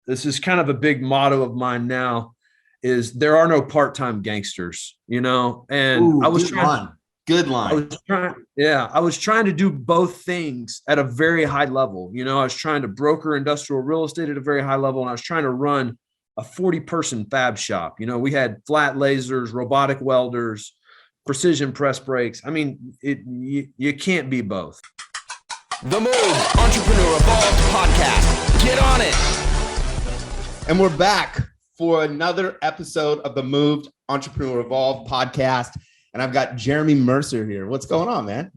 this is kind of a big motto of mine now is there are no part-time gangsters, and Ooh, good line. Good line. I was trying to do both things at a very high level. I was trying to broker industrial real estate at a very high level, and I was trying to run a 40-person fab shop. We had flat lasers, robotic welders, precision press brakes. I mean, you can't be both. The Move Entrepreneur Evolved Podcast. Get on it. And we're back for another episode of the Moved Entrepreneur Evolved Podcast. And I've got Jeremy Mercer here. What's going on, man?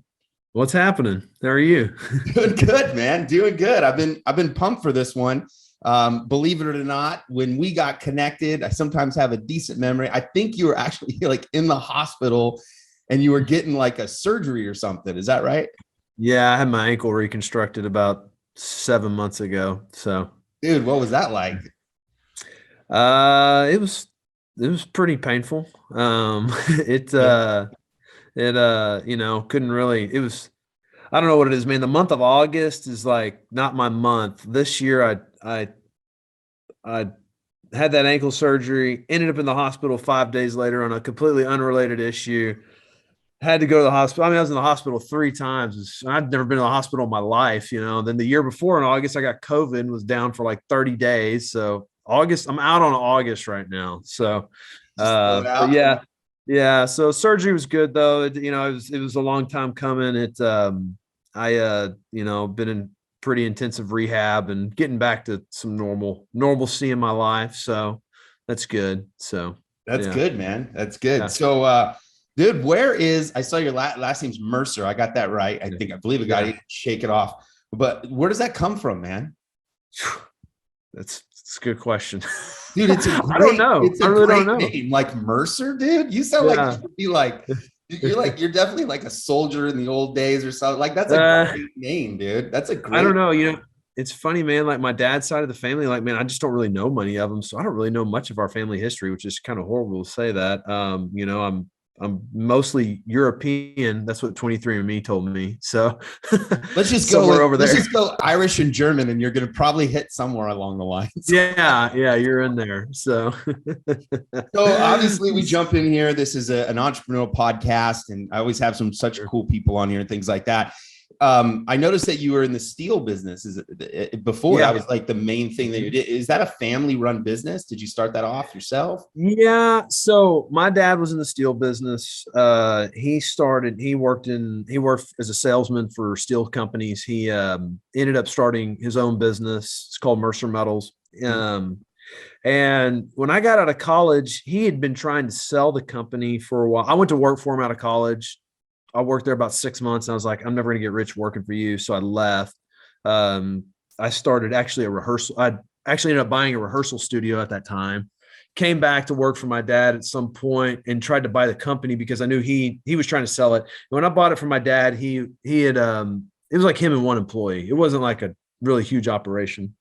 What's happening? How are you? Doing good, man. Doing good. I've been pumped for this one. Believe it or not, when we got connected, I sometimes have a decent memory. I think you were actually like in the hospital and you were getting like a surgery or something. Is that right? Yeah, I had my ankle reconstructed about 7 months ago. So, dude, what was that like? It was pretty painful. Couldn't really, I don't know what it is, man. The month of August is like not my month. This year, I had that ankle surgery, ended up in the hospital 5 days later on a completely unrelated issue. Had to go to the hospital. I mean, I was in the hospital 3 times. I'd never been to the hospital in my life, Then the year before in August, I got COVID and was down for like 30 days. So August, I'm out on August right now. So, yeah. So surgery was good though. It was a long time coming. Been in pretty intensive rehab and getting back to some normalcy in my life. So that's good. So that's good, man. That's good. Yeah. So, dude, I saw your last name's Mercer. I got that right. I believe it got shake it off. But where does that come from, man? That's a good question. Dude, it's a great, I don't know. It's a great name. Like Mercer, dude. You sound like you should be like, you're definitely like a soldier in the old days or something. Like that's a great name, dude. That's a great I don't know, it's funny, man. Like my dad's side of the family, like, man, I just don't really know many of them. So I don't really know much of our family history, which is kind of horrible to say that. I'm mostly European. That's what 23andMe told me. So let's just go over there. Let's just go Irish and German, and you're going to probably hit somewhere along the lines. Yeah, you're in there. So obviously we jump in here. This is an entrepreneurial podcast, and I always have such cool people on here and things like that. I noticed that you were in the steel business. Before that was like the main thing that you did. Is that a family run business? Did you start that off yourself? Yeah. So my dad was in the steel business. He worked as a salesman for steel companies. He ended up starting his own business. It's called Mercer Metals. And when I got out of college, he had been trying to sell the company for a while. I went to work for him out of college. I worked there about 6 months and I was like, I'm never going to get rich working for you. So I left. I started actually a rehearsal. I actually ended up buying a rehearsal studio at that time, came back to work for my dad at some point and tried to buy the company because I knew he was trying to sell it. And when I bought it from my dad, he had, it was like him and one employee. It wasn't like a really huge operation.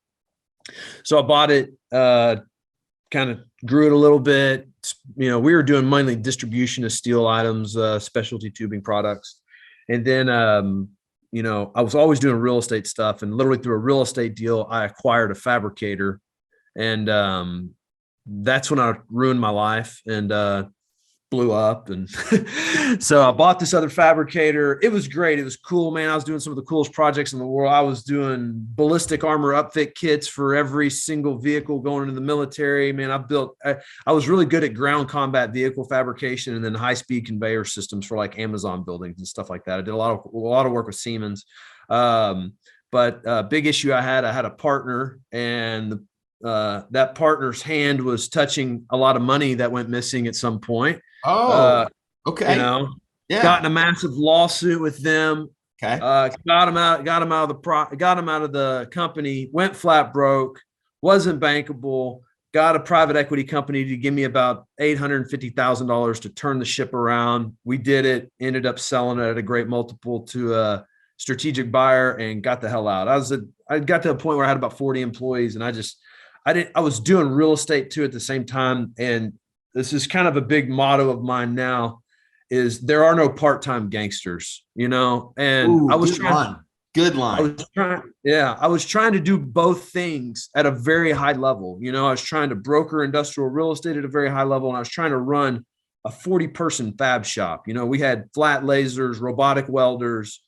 So I bought it, kind of grew it a little bit. We were doing mainly distribution of steel items, specialty tubing products. And then, I was always doing real estate stuff, and literally through a real estate deal, I acquired a fabricator, and that's when I ruined my life and blew up. And so I bought this other fabricator. It was great. It was cool, man. I was doing some of the coolest projects in the world. I was doing ballistic armor upfit kits for every single vehicle going into the military. Man, I was really good at ground combat vehicle fabrication and then high-speed conveyor systems for like Amazon buildings and stuff like that. I did a lot of work with Siemens. But big issue I had a partner, and that partner's hand was touching a lot of money that went missing at some point. Okay. Got in a massive lawsuit with them. Okay. Got him out of the company, went flat broke, wasn't bankable, got a private equity company to give me about $850,000 to turn the ship around. We did it, ended up selling it at a great multiple to a strategic buyer and got the hell out. I got to a point where I had about 40 employees, and I was doing real estate too at the same time. And this is kind of a big motto of mine now is there are no part-time gangsters, and Ooh, I was trying Good I line. was trying to do both things at a very high level. You know, I was trying to broker industrial real estate at a very high level, and I was trying to run a 40-person fab shop. You know, we had flat lasers, robotic welders,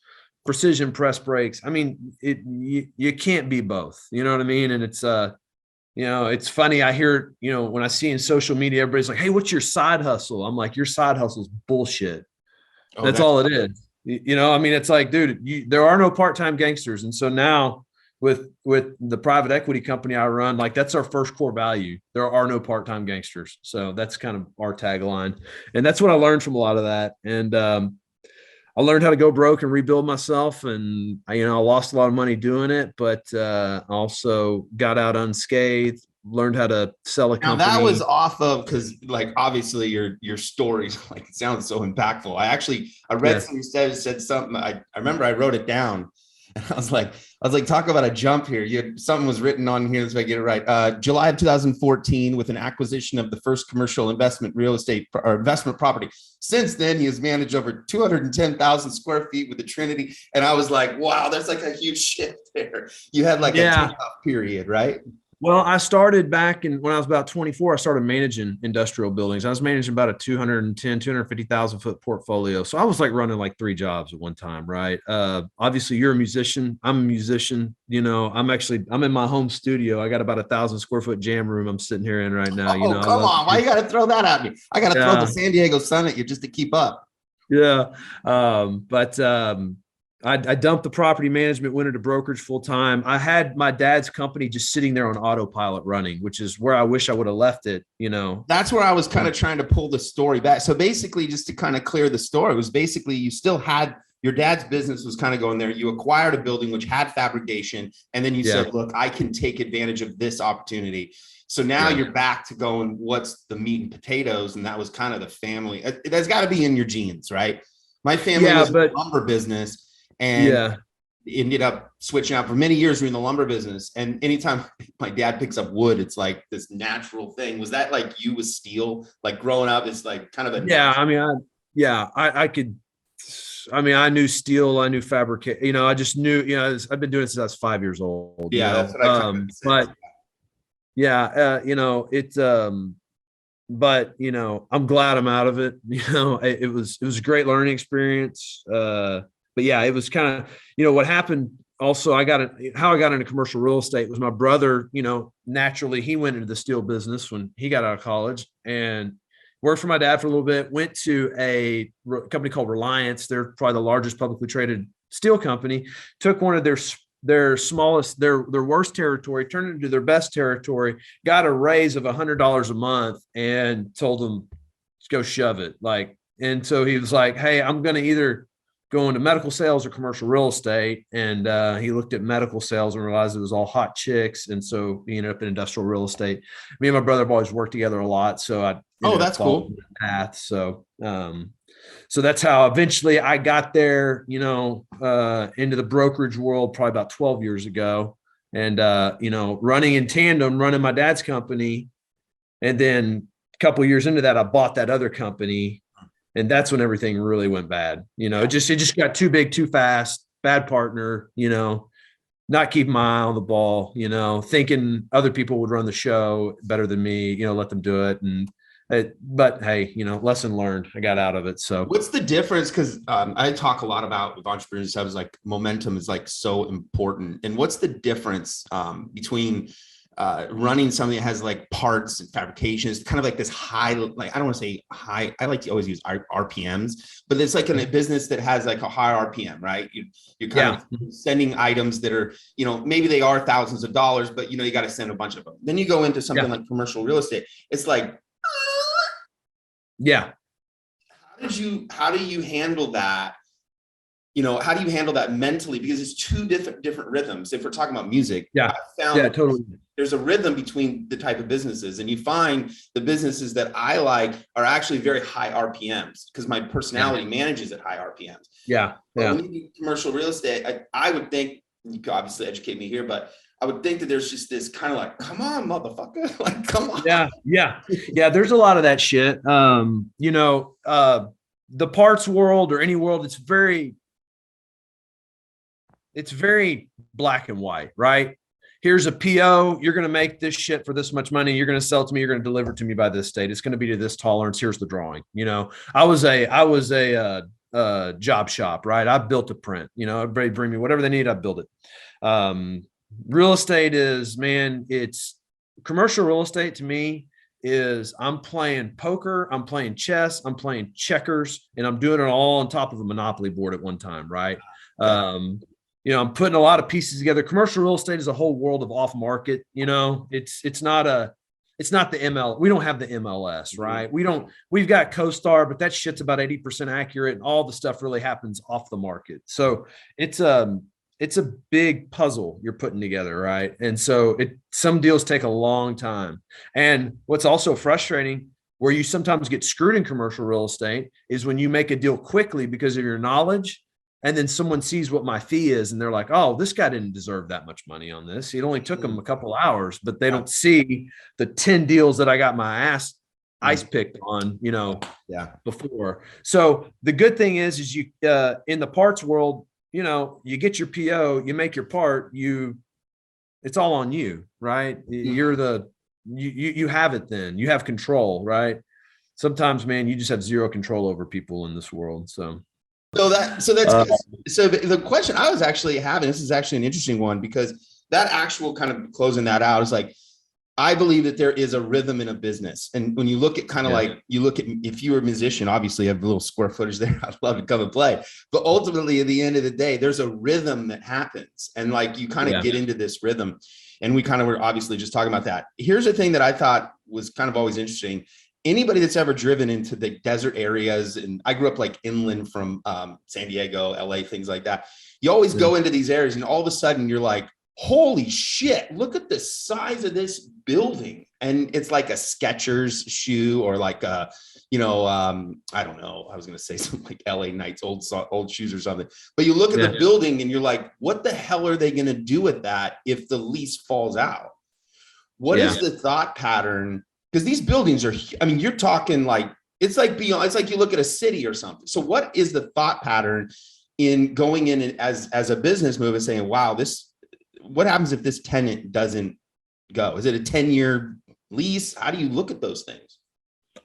precision press brakes. I mean, you can't be both. You know what I mean? And it's you know, it's funny. I hear, you know, when I see in social media, everybody's like, "Hey, what's your side hustle?" I'm like, "Your side hustle is bullshit. Oh, That's all it is." You know, I mean, it's like, dude, there are no part-time gangsters. And so now with the private equity company I run, like that's our first core value. There are no part-time gangsters. So that's kind of our tagline. And that's what I learned from a lot of that. And I learned how to go broke and rebuild myself. And you know, I lost a lot of money doing it, but also got out unscathed, learned how to sell a Now company. that was off of, because like obviously your stories like it sounds so impactful. I read something you said something. I remember I wrote it down, and I was like talk about a jump here. Something was written on here, so I get it right. July of 2014, with an acquisition of the first commercial investment real estate or investment property. Since then, he has managed over 210,000 square feet with the Trinity. And I was like, wow, there's like a huge shift there. You had like a takeoff period, right? Well, I started back when I was about 24, I started managing industrial buildings. I was managing about a 250,000 foot portfolio. So I was like running like 3 jobs at one time, right? Obviously you're a musician. I'm a musician. You know, I'm in my home studio. I got about 1,000 square foot jam room I'm sitting here in right now. Oh, you know, come on. Why you got to throw that at me? I got to throw the San Diego Sun at you just to keep up. Yeah. I dumped the property management, went into brokerage full time. I had my dad's company just sitting there on autopilot running, which is where I wish I would have left it. You know, that's where I was kind of trying to pull the story back. So basically, just to kind of clear the story, it was basically you still had your dad's business was kind of going there. You acquired a building which had fabrication, and then you said, "Look, I can take advantage of this opportunity." So now you're back to going, what's the meat and potatoes? And that was kind of the family. That's got to be in your genes, right? My family was in the lumber business. And ended up switching out for many years. We're in the lumber business. And anytime my dad picks up wood, it's like this natural thing. Was that like you with steel? Like growing up, it's like kind of a I knew steel, I knew fabricate, you know, I just knew, you know, I've been doing it since I was 5 years old. Yeah, you know? that's what I kind of said. You know, but you know, I'm glad I'm out of it. You know, it was a great learning experience. But yeah, it was kind of, you know, what happened also, how I got into commercial real estate was my brother, you know, naturally he went into the steel business when he got out of college and worked for my dad for a little bit, went to a company called Reliance. They're probably the largest publicly traded steel company, took one of their smallest, their worst territory, turned it into their best territory, got a raise of $100 a month and told them, let's go shove it. Like, and so he was like, hey, I'm going to either go into medical sales or commercial real estate. And he looked at medical sales and realized it was all hot chicks. And so he ended up in industrial real estate. Me and my brother have always worked together a lot. So that's cool. Path. So, so that's how eventually I got there, you know, into the brokerage world probably about 12 years ago. And, you know, running in tandem, running my dad's company. And then a couple of years into that, I bought that other company. And that's when everything really went bad. You know, it just got too big, too fast, bad partner, you know, not keeping my eye on the ball, you know, thinking other people would run the show better than me, you know, let them do it. But hey, you know, lesson learned. I got out of it. So what's the difference? Because I talk a lot about with entrepreneurs, I was like, momentum is like so important. And what's the difference between running something that has like parts and fabrications, kind of like this high, like, I don't want to say high, I like to always use RPMs, but it's like in a business that has like a high RPM, right? You're kind of sending items that are, you know, maybe they are thousands of dollars, but you know, you got to send a bunch of them. Then you go into something like commercial real estate. It's like, how do you handle that? You know, how do you handle that mentally? Because it's two different rhythms. If we're talking about music, I found totally. There's a rhythm between the type of businesses, and you find the businesses that I like are actually very high RPMs because my personality manages at high RPMs. But when you do commercial real estate, I would think, you could obviously educate me here, but I would think that there's just this kind of like, come on, motherfucker, like, come on. Yeah. There's a lot of that shit. You know, the parts world or any world, it's very, it's very black and white, right? Here's a PO. You're going to make this shit for this much money. You're going to sell it to me. You're going to deliver it to me by this date. It's going to be to this tolerance. Here's the drawing. You know, I was a job shop, right? I built a print. You know, everybody bring me whatever they need. I build it. Real estate is, man, it's commercial real estate to me is I'm playing poker, I'm playing chess, I'm playing checkers, and I'm doing it all on top of a Monopoly board at one time, right? You know, I'm putting a lot of pieces together. Commercial real estate is a whole world of off market. You know, it's not the ML. We don't have the MLS, right? We've got CoStar, but that shit's about 80% accurate, and all the stuff really happens off the market. So it's a big puzzle you're putting together, right? And so some deals take a long time. And what's also frustrating, where you sometimes get screwed in commercial real estate, is when you make a deal quickly because of your knowledge, and then someone sees what my fee is and they're like, oh, this guy didn't deserve that much money on this. It only took them a couple hours, but they don't see the 10 deals that I got my ice picked on, you know, before. So the good thing is you, in the parts world, you know, you get your PO, you make your part, it's all on you, right? You're you have it then. You have control, right? Sometimes, man, you just have zero control over people in this world. So that's so the question I was actually having, this is actually an interesting one, because that actual kind of closing that out is like, I believe that there is a rhythm in a business. And when you look at kind of like, you look at, if you were a musician, obviously you have a little square footage there. I'd love to come and play. But ultimately, at the end of the day, there's a rhythm that happens. And like, you kind of get into this rhythm. And we kind of were obviously just talking about that. Here's the thing that I thought was kind of always interesting. Anybody that's ever driven into the desert areas, and I grew up like inland from San Diego, LA, things like that. You always go into these areas and all of a sudden you're like, holy shit, look at the size of this building. And it's like a Skechers shoe, or like a, you know, I don't know, I was going to say something like LA Knights, old shoes or something. But you look at the building and you're like, what the hell are they going to do with that if the lease falls out? What is the thought pattern? Because these buildings are, I mean, you're talking like, it's like beyond, it's like you look at a city or something. So what is the thought pattern in going in as a business move and saying, wow, what happens if this tenant doesn't go? Is it a 10-year lease? How do you look at those things?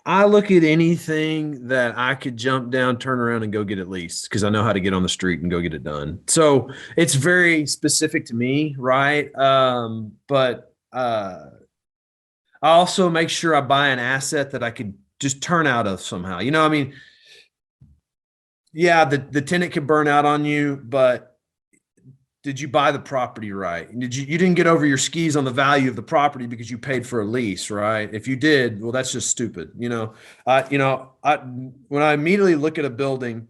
I look at anything that I could jump down, turn around, and go get it leased, because I know how to get on the street and go get it done. So it's very specific to me, right? But I also make sure I buy an asset that I could just turn out of somehow. You know, I mean, yeah, the tenant could burn out on you, but did you buy the property right? You didn't get over your skis on the value of the property because you paid for a lease, right? If you did, well, that's just stupid. When I immediately look at a building,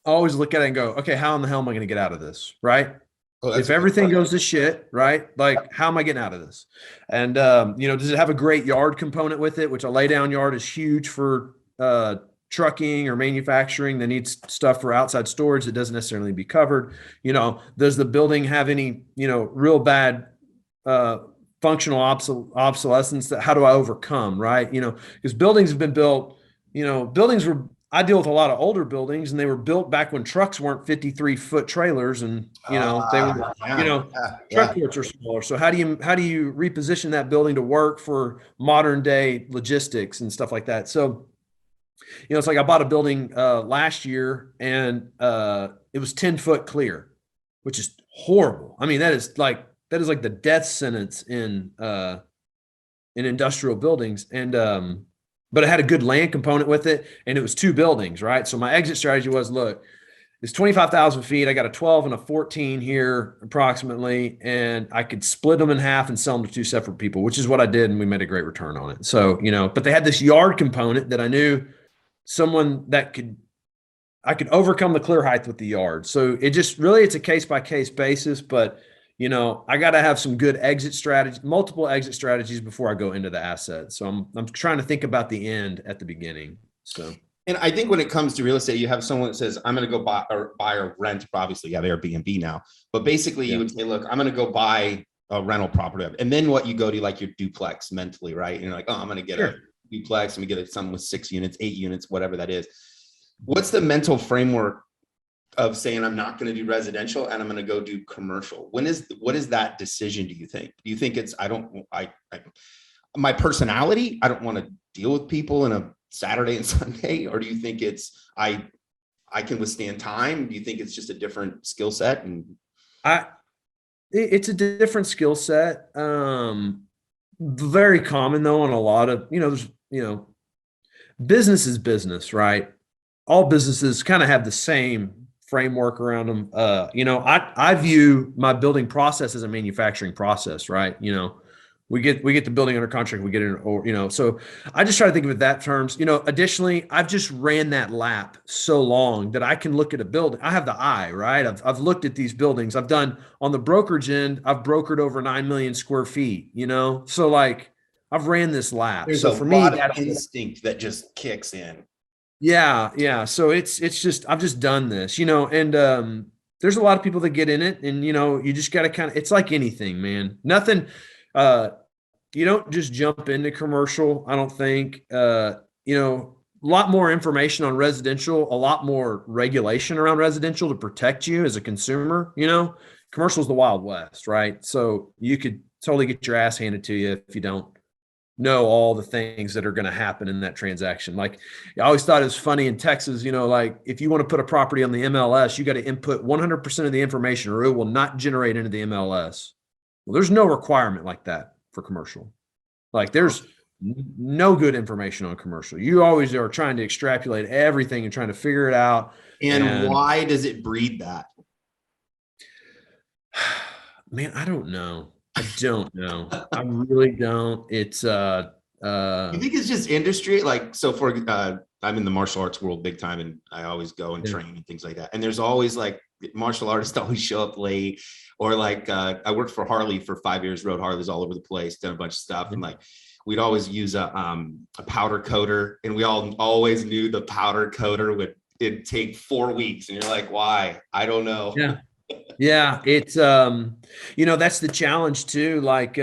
I always look at it and go, okay, how in the hell am I going to get out of this? Right. If everything goes to shit, right? Like, how am I getting out of this? And, does it have a great yard component with it, which a lay down yard is huge for, trucking or manufacturing that needs stuff for outside storage that doesn't necessarily need to be covered. You know, does the building have any, real bad functional obsolescence? How do I overcome, right? Because buildings have been built, I deal with a lot of older buildings, and they were built back when trucks weren't 53-foot trailers, and truck ports are smaller. So how do you reposition that building to work for modern day logistics and stuff like that? So it's like I bought a building last year, and it was 10-foot clear, which is horrible. I mean, that is like the death sentence in industrial buildings. And but it had a good land component with it, and it was 2 buildings, right? So my exit strategy was, look, it's 25,000 feet. I got a 12 and a 14 here approximately, and I could split them in half and sell them to 2 separate people, which is what I did, and we made a great return on it. So, but they had this yard component that I knew someone that I could overcome the clear height with the yard. So it's a case by case basis, but I got to have some good exit strategies, multiple exit strategies before I go into the asset. So I'm trying to think about the end at the beginning. So, and I think when it comes to real estate, you have someone that says, I'm going to go buy or rent. Obviously you have Airbnb now, but basically you would say, look, I'm going to go buy a rental property. And then what you go to, like your duplex mentally, right? And you're like, oh, I'm going to get a duplex, and we get something with 6 units, 8 units, whatever that is. What's the mental framework of saying I'm not going to do residential and I'm going to go do commercial? What is that decision? Do you think it's, my personality, I don't want to deal with people in a Saturday and Sunday, or do you think it's, I can withstand time? Do you think it's just a different skill set? And it's a different skill set. Very common though on a lot of, there's, business is business, right? All businesses kind of have the same framework around them. I view my building process as a manufacturing process, right? We get the building under contract, we get it, or, so I just try to think of it that terms. Additionally, I've just ran that lap so long that I can look at a building. I have the eye, right? I've looked at these buildings. I've done on the brokerage end, I've brokered over 9 million square feet, so like I've ran this lap. There's so a for lot me, of instinct that just kicks in. Yeah. So it's just, I've just done this, and there's a lot of people that get in it, and you just got to it's like anything, man. Nothing, you don't just jump into commercial. I don't think, a lot more information on residential, a lot more regulation around residential to protect you as a consumer. Commercial is the Wild West, right? So you could totally get your ass handed to you if you don't know all the things that are going to happen in that transaction. Like I always thought it was funny in Texas, like if you want to put a property on the MLS, you got to input 100% of the information or it will not generate into the MLS. Well, there's no requirement like that for commercial. Like there's no good information on commercial. You always are trying to extrapolate everything and trying to figure it out. And why does it breed that? Man, I don't know. I don't know. I really don't. It's you think it's just industry? Like, so for I'm in the martial arts world big time, and I always go and train and things like that. And there's always like martial artists always show up late, or like I worked for Harley for 5 years, rode Harleys all over the place, done a bunch of stuff, and like we'd always use a powder coater, and we all always knew the powder coater it'd take 4 weeks, and you're like, why? I don't know. Yeah, it's that's the challenge too. Like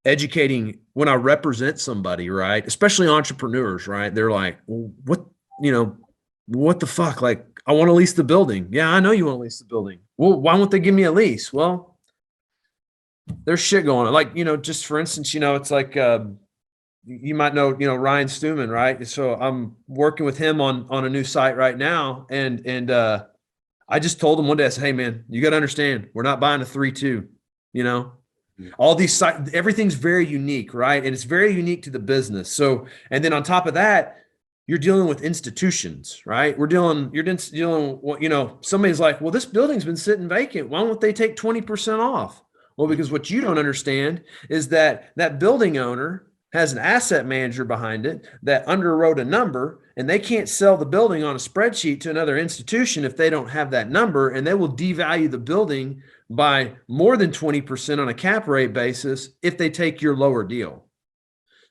educating when I represent somebody, right? Especially entrepreneurs, right? They're like, well, what the fuck? Like, I want to lease the building. Yeah, I know you want to lease the building. Well, why won't they give me a lease? Well, there's shit going on. Like, just for instance, it's like you might know, Ryan Stewman, right? So I'm working with him on a new site right now. And I just told him one day, I said, hey man, you got to understand, we're not buying a 3-2, all these sites, everything's very unique, right? And it's very unique to the business. So, and then on top of that, you're dealing with institutions, right? You're dealing, somebody's like, well, this building's been sitting vacant. Why won't they take 20% off? Well, because what you don't understand is that building owner has an asset manager behind it that underwrote a number, and they can't sell the building on a spreadsheet to another institution if they don't have that number, and they will devalue the building by more than 20% on a cap rate basis if they take your lower deal.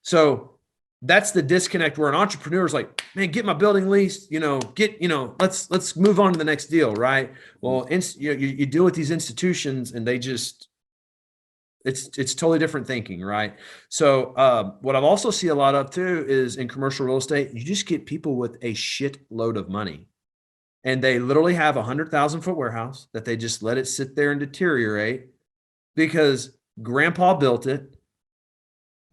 So that's the disconnect where an entrepreneur is like, man, get my building leased, let's move on to the next deal, right? Well, you deal with these institutions, and they just, it's totally different thinking, right? So what I've also see a lot of too is in commercial real estate, you just get people with a shit load of money, and they literally have 100,000 foot warehouse that they just let it sit there and deteriorate because grandpa built it,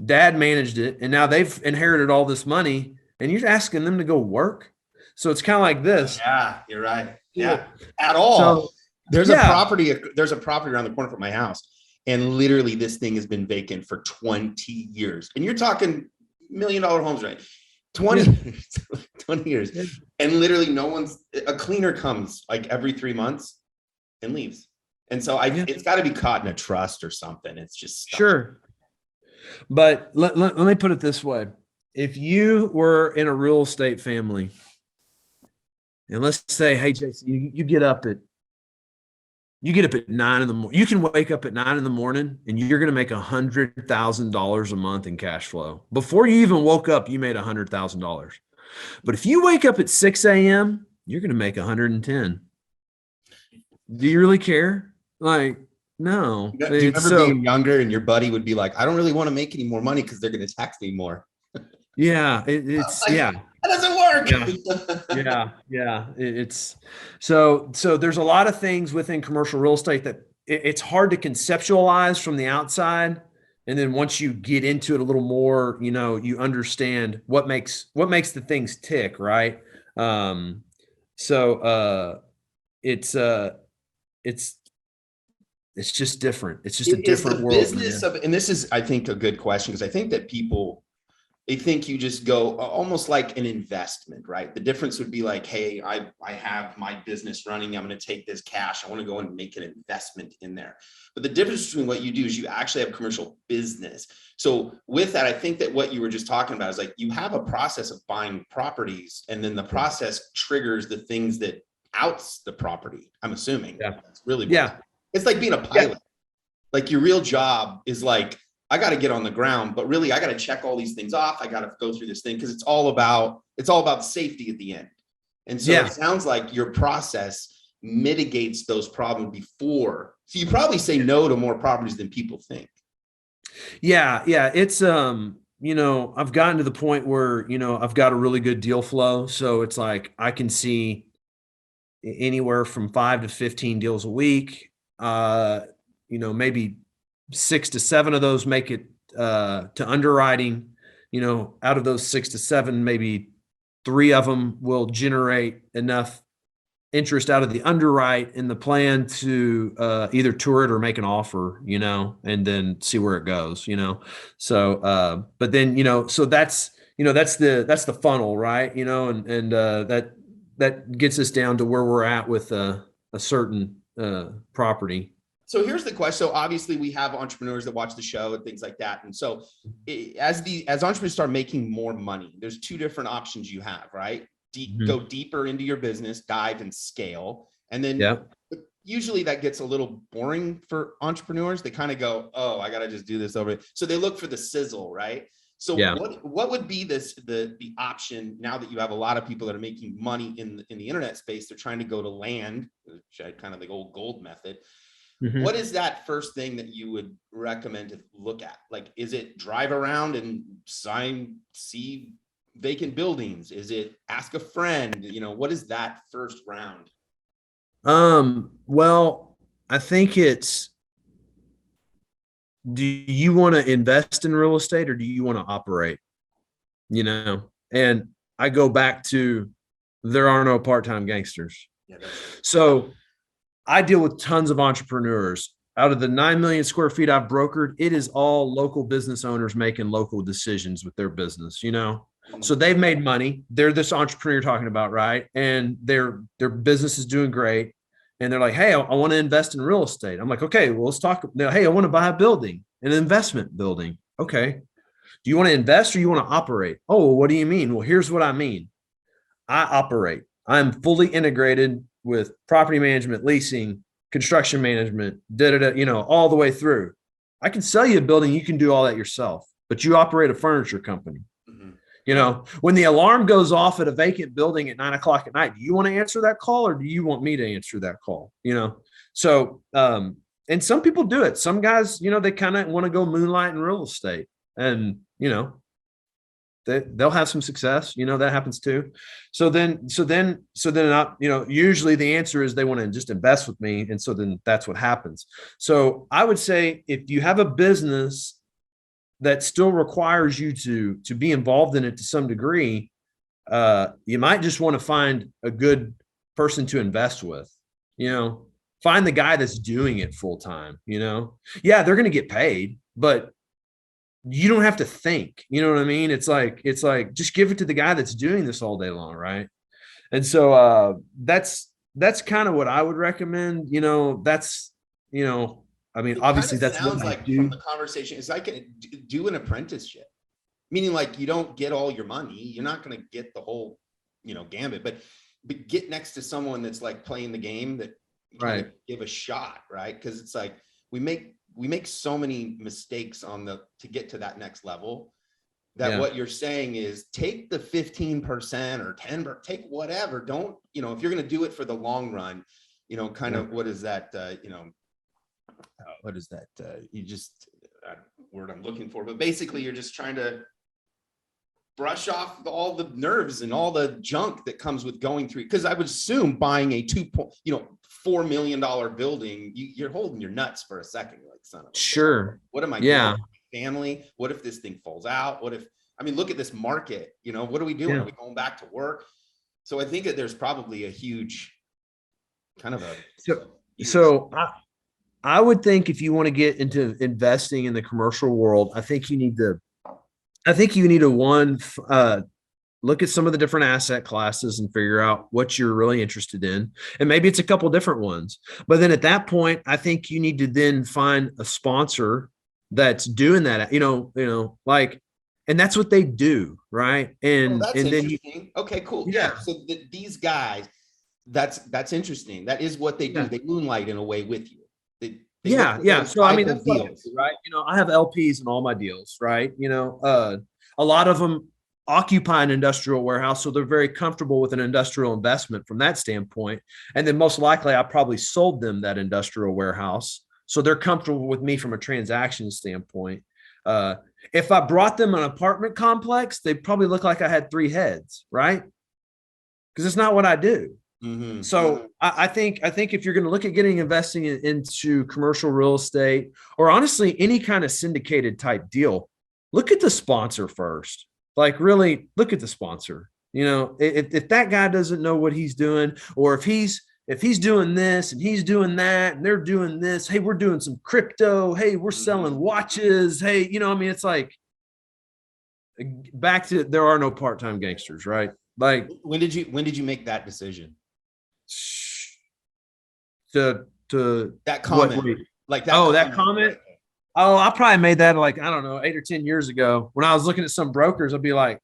dad managed it, and now they've inherited all this money, and you're asking them to go work. So it's kind of like this. Yeah, you're right. Yeah, at all. So, there's a property around the corner from my house. And literally this thing has been vacant for 20 years. And you're talking $1 million homes, right? 20 years. And literally a cleaner comes like every 3 months and leaves. And so it's got to be caught in a trust or something. It's just stuff. Sure. But let me put it this way. If you were in a real estate family, and let's say, hey, Jason, you get up at 9 in the morning. You can wake up at 9 in the morning and you're going to make $100,000 a month in cash flow. Before you even woke up, you made $100,000. But if you wake up at 6 a.m., you're going to make 110. Do you really care? Like, no. Do you remember being younger and your buddy would be like, I don't really want to make any more money because they're going to tax me more. Yeah. It's That doesn't work. Yeah. It's so there's a lot of things within commercial real estate that it's hard to conceptualize from the outside. And then once you get into it a little more, you understand what makes the things tick, right? So it's it's just different. It's just a Is different the world, business man. of, and this is, I think, a good question, because I think that people, they think you just go almost like an investment, right? The difference would be like, hey, I have my business running. I'm going to take this cash. I want to go and make an investment in there. But the difference between what you do is you actually have commercial business. So with that, I think that what you were just talking about is like, you have a process of buying properties, and then the process triggers the things that outs the property. I'm assuming. Yeah. That's really what Yeah. it's like being a pilot. Like your real job is like, I got to get on the ground, but really I got to check all these things off. I got to go through this thing because it's all about safety at the end. And so it sounds like your process mitigates those problems before. So you probably say no to more properties than people think. Yeah. It's I've gotten to the point where, I've got a really good deal flow. So it's like I can see anywhere from 5 to 15 deals a week. Maybe 6 to 7 of those make it to underwriting. Out of those 6 to 7, maybe 3 of them will generate enough interest out of the underwrite in the plan to either tour it or make an offer, and then see where it goes, So, but then, so that's the funnel, right? And that gets us down to where we're at with a certain property. So here's the question. So obviously we have entrepreneurs that watch the show and things like that. And so as entrepreneurs start making more money, there's 2 different options you have, right? Go deeper into your business, dive and scale. And then usually that gets a little boring for entrepreneurs. They kind of go, oh, I got to just do this over. So they look for the sizzle, right? So what would be the option now that you have a lot of people that are making money in the internet space? They're trying to go to land, which I kind of the old gold method. What is that first thing that you would recommend to look at? Like, is it drive around and see vacant buildings? Is it ask a friend? What is that first round? Well, I think it's, do you want to invest in real estate or do you want to operate? And I go back to, there are no part-time gangsters. So I deal with tons of entrepreneurs. Out of the 9 million square feet I've brokered, it is all local business owners making local decisions with their business, So they've made money. They're this entrepreneur you're talking about, right? And their business is doing great. And they're like, hey, I want to invest in real estate. I'm like, okay, well, let's talk. Hey, I want to buy a building, an investment building. Okay. Do you want to invest or you want to operate? Oh, well, what do you mean? Well, here's what I mean. I operate. I'm fully integrated with property management, leasing, construction management, all the way through. I can sell you a building. You can do all that yourself, but you operate a furniture company. When the alarm goes off at a vacant building at 9 o'clock at night, do you want to answer that call or do you want me to answer that call? So, and some people do it. Some guys, they kind of want to go moonlight in real estate and, they'll have some success, that happens too. So then, usually the answer is they want to just invest with me. And so then that's what happens. So I would say if you have a business that still requires you to be involved in it to some degree, you might just want to find a good person to invest with, find the guy that's doing it full time, they're going to get paid, but you don't have to think, you know what I mean? It's like, just give it to the guy that's doing this all day long. Right. And so, that's kind of what I would recommend, obviously that's what sounds like from the conversation. It's like do an apprenticeship, meaning like you don't get all your money. You're not going to get the whole, gambit, but get next to someone that's like playing the game that right. Give a shot. Right. Cause it's like, we make so many mistakes to get to that next level that what you're saying is take the 15% or 10%, take whatever. Don't, if you're going to do it for the long run, kind of, what is that, what is that? You just word I'm looking for, but basically you're just trying to brush off all the nerves and all the junk that comes with going through. Because I would assume buying a $4 million building, you're holding your nuts for a second. You're like, son of a Sure. what am I Yeah. doing? Family? What if this thing falls out? What if, I mean, look at this market, what are we doing? Yeah. Are we going back to work? So I think that there's probably a huge kind of a. So I would think if you want to get into investing in the commercial world, I think you need to look at some of the different asset classes and figure out what you're really interested in. And maybe it's a couple different ones. But then at that point, I think you need to then find a sponsor that's doing that, and that's what they do, right? And that's and then interesting. Okay, cool. Yeah. So these guys, that's interesting. That is what they do. They moonlight in a way with you. Yeah. So I mean, that's deals, right? I have LPs in all my deals, right? A lot of them occupy an industrial warehouse, so they're very comfortable with an industrial investment from that standpoint. And then most likely, I probably sold them that industrial warehouse, so they're comfortable with me from a transaction standpoint. If I brought them an apartment complex, they'd probably look like I had 3 heads, right? Because it's not what I do. Mm-hmm. So I think if you're going to look at investing into commercial real estate, or honestly any kind of syndicated type deal, look at the sponsor first. Like, really look at the sponsor. If that guy doesn't know what he's doing, or if he's doing this and he's doing that and they're doing this, hey, we're doing some crypto, hey, we're selling watches, hey, it's like, back to, there are no part-time gangsters, right? Like, when did you make that decision? To that comment, like that. Oh, that comment. Oh, I probably made that like, I don't know, 8 or 10 years ago. When I was looking at some brokers, I'd be like,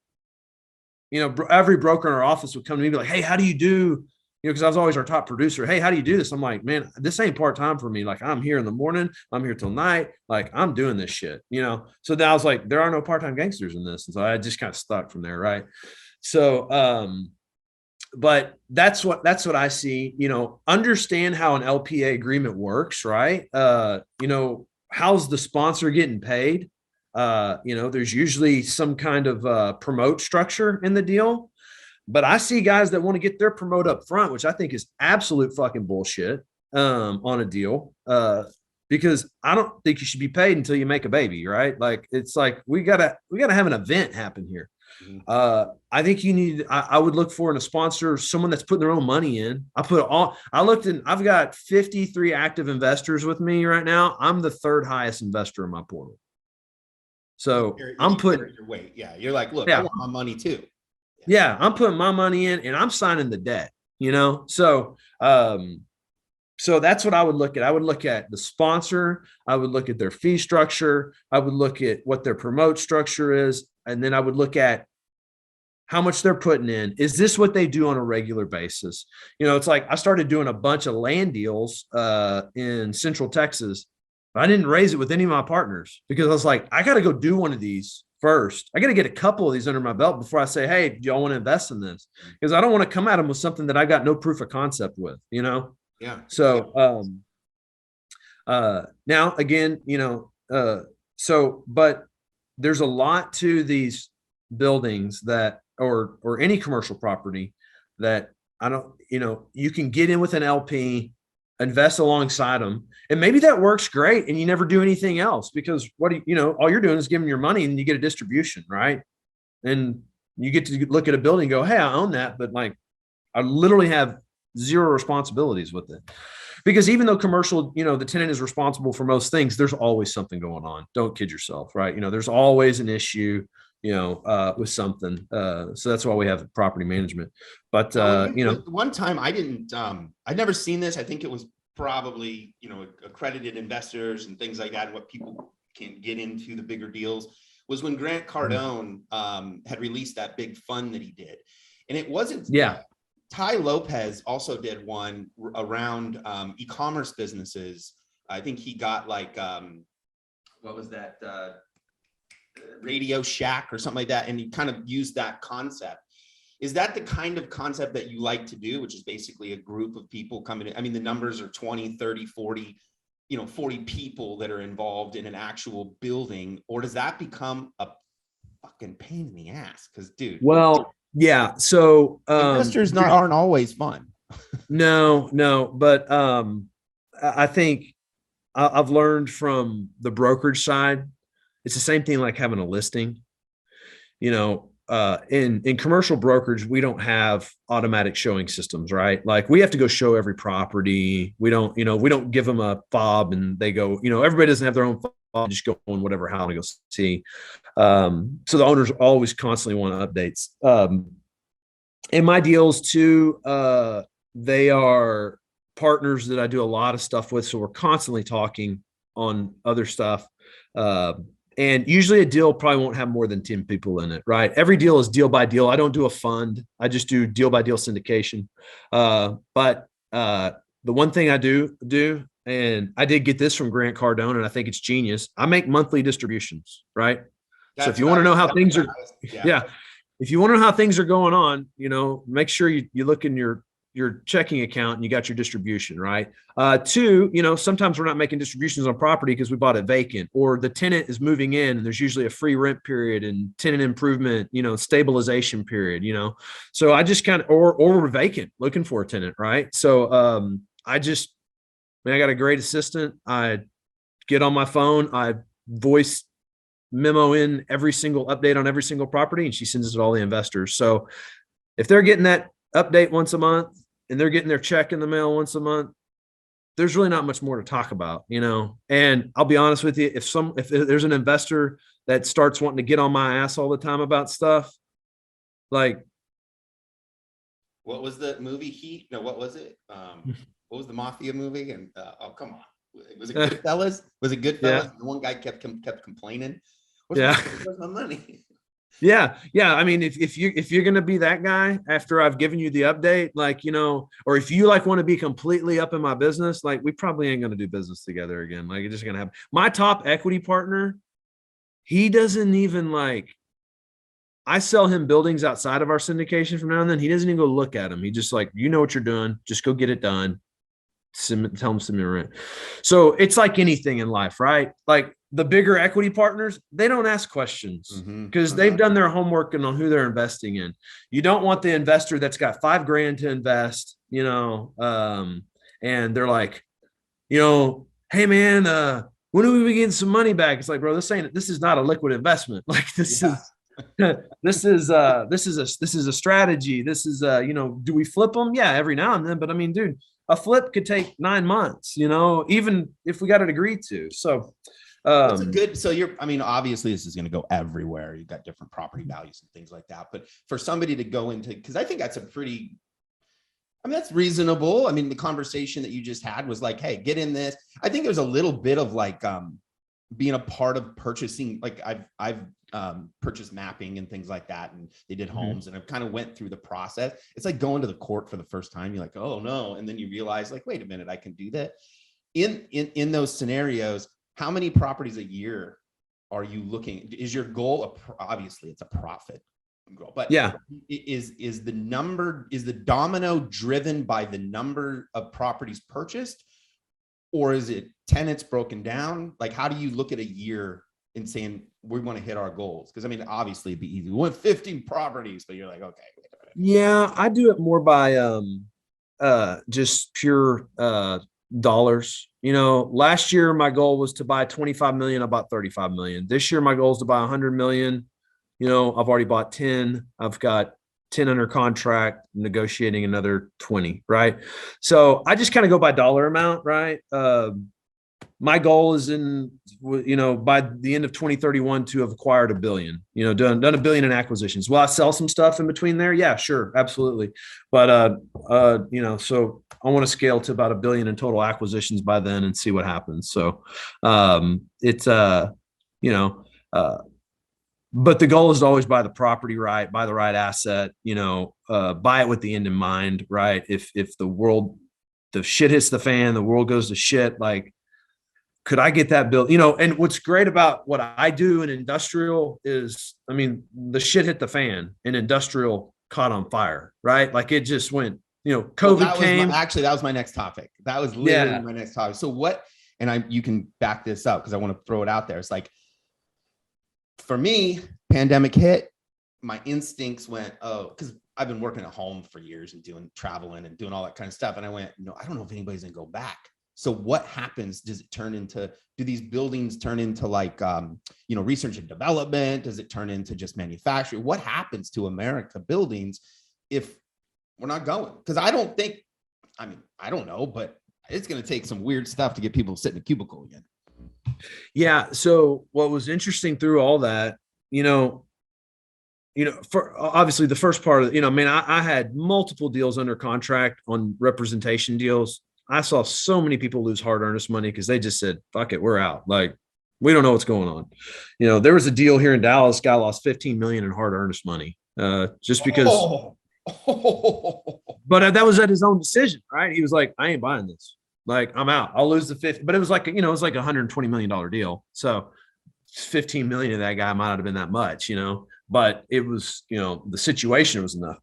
every broker in our office would come to me and be like, hey, how do you do? Because I was always our top producer. Hey, how do you do this? I'm like, man, this ain't part-time for me. Like, I'm here in the morning, I'm here till night. Like, I'm doing this shit, So then I was like, there are no part-time gangsters in this. And so I just kind of stuck from there. Right. So, but that's what I see, understand how an LPA agreement works, right? How's the sponsor getting paid? There's usually some kind of promote structure in the deal, but I see guys that want to get their promote up front, which I think is absolute fucking bullshit on a deal. Because I don't think you should be paid until you make a baby, right? Like, it's like, we gotta have an event happen here. I think I would look for in a sponsor, someone that's putting their own money in. I've got 53 active investors with me right now. I'm the 3rd highest investor in my portal. So I'm putting your weight. Yeah. You're like, look, I want my money too. Yeah. I'm putting my money in and I'm signing the debt, So, so that's what I would look at. I would look at the sponsor. I would look at their fee structure. I would look at what their promote structure is. And then I would look at how much they're putting in. Is this what they do on a regular basis? It's like, I started doing a bunch of land deals in Central Texas. But I didn't raise it with any of my partners because I was like, I got to go do one of these first. I got to get a couple of these under my belt before I say, hey, do y'all want to invest in this? Because I don't want to come at them with something that I got no proof of concept with, Yeah. So, now again, but there's a lot to these buildings that, or any commercial property that I don't, you can get in with an LP, invest alongside them, and maybe that works great and you never do anything else because all you're doing is giving your money and you get a distribution, right? And you get to look at a building and go, hey, I own that, but like, I literally have 0 responsibilities with it. Because even though commercial, the tenant is responsible for most things, there's always something going on. Don't kid yourself, right? There's always an issue, with something. So that's why we have property management. But, one time I'd never seen this. I think it was probably, accredited investors and things like that. And what people can get into the bigger deals was when Grant Cardone had released that big fund that he did. And it wasn't, Ty Lopez also did one around e-commerce businesses. I think he got like, what was that? Radio Shack or something like that. And he kind of used that concept. Is that the kind of concept that you like to do, which is basically a group of people coming in? I mean, the numbers are 20, 30, 40, 40 people that are involved in an actual building, or does that become fucking pain in the ass. Cause dude, Well, yeah. So investors aren't always fun. no, but I think I've learned from the brokerage side, it's the same thing like having a listing. In commercial brokerage, we don't have automatic showing systems, right? Like we have to go show every property. We don't give them a fob and they go, everybody doesn't have their own fob, just go on whatever how to go see. So the owners always constantly want updates. In my deals too, they are partners that I do a lot of stuff with. So we're constantly talking on other stuff. And usually a deal probably won't have more than 10 people in it, right? Every deal is deal by deal. I don't do a fund. I just do deal by deal syndication. But the one thing I do, and I did get this from Grant Cardone, and I think it's genius. I make monthly distributions, right? So if you want to know how things are, if you want to know how things are going on, make sure you look in your checking account and you got your distribution, right? Two, sometimes we're not making distributions on property because we bought it vacant, or the tenant is moving in and there's usually a free rent period and tenant improvement, stabilization period, so I just kind of, or we're vacant looking for a tenant, right? So I got a great assistant. I get on my phone, I voice memo in every single update on every single property, and she sends it to all the investors. So if they're getting that update once a month and they're getting their check in the mail once a month, there's really not much more to talk about, and I'll be honest with you, if there's an investor that starts wanting to get on my ass all the time about stuff, like what was the movie Heat? No, what was it? What was the mafia movie? And oh, come on. Was it Goodfellas? Was it Goodfellas? Yeah. The one guy kept complaining. Where's my money? Yeah. I mean, if you're going to be that guy after I've given you the update, or if you want to be completely up in my business, we probably ain't going to do business together again. It's just going to happen. My top equity partner, he doesn't even I sell him buildings outside of our syndication from now and then. He doesn't even go look at them. He just what you're doing, just go get it done. Tell him send me rent. So it's like anything in life, right? The bigger equity partners, they don't ask questions because they've done their homework and on who they're investing in. You don't want the investor that's got $5,000 to invest, and they're like, hey man, when are we getting some money back? It's like, bro, this is not a liquid investment. This is a strategy. This is do we flip them? Yeah, every now and then. But I mean, dude, a flip could take 9 months, even if we got it agreed to. So that's a good, obviously this is going to go everywhere. You've got different property values and things like that. But for somebody to go into, because I think that's that's reasonable. I mean, the conversation that you just had was like, hey, get in this. I think there's a little bit of being a part of purchasing. I've purchased mapping and things like that, and they did homes, and I've kind of went through the process. It's like going to the court for the first time. You're like, oh no, and then you realize wait a minute, I can do that. In those scenarios, how many properties a year are you looking? Is your goal obviously it's a profit goal, but yeah, is the domino driven by the number of properties purchased, or is it tenants broken down? How do you look at a year and saying we want to hit our goals? Because obviously it'd be easy. We want 15 properties, but you're like, okay, wait a minute. Yeah, I do it more by just pure dollars. Last year my goal was to buy 25 million. I bought 35 million. This year my goal is to buy 100 million. I've already bought 10. I've got 10 under contract, negotiating another 20, right? So I just kind of go by dollar amount, right? My goal is by the end of 2031 to have acquired $1 billion, done $1 billion in acquisitions. Will I sell some stuff in between there? Yeah, sure. Absolutely. But, so I want to scale to about $1 billion in total acquisitions by then and see what happens. So, but the goal is to always buy the property right, buy the right asset, buy it with the end in mind, right? If the shit hits the fan, the world goes to shit, could I get that built? And what's great about what I do in industrial is, the shit hit the fan and industrial caught on fire, right? It just went, COVID came. That was my next topic. That was literally my next topic. So what, and you can back this up because I want to throw it out there. It's for me, pandemic hit, my instincts went, oh, because I've been working at home for years and doing traveling and doing all that kind of stuff. And I went, no, I don't know if anybody's gonna go back. So what happens? Does it turn into, do these buildings turn into like, research and development? Does it turn into just manufacturing? What happens to America buildings if we're not going? Because I don't know, but it's going to take some weird stuff to get people to sit in a cubicle again. Yeah. So what was interesting through all that, for obviously the first part of, I had multiple deals under contract on representation deals. I saw so many people lose hard earnest money because they just said, fuck it, we're out. Like, we don't know what's going on. There was a deal here in Dallas, guy lost 15 million in hard earnest money just because. But that was at his own decision, right? He was like, I ain't buying this. Like, I'm out. I'll lose the 50. But it was like, it was like $120 million deal. So 15 million of that guy might not have been that much, but it was, the situation was enough.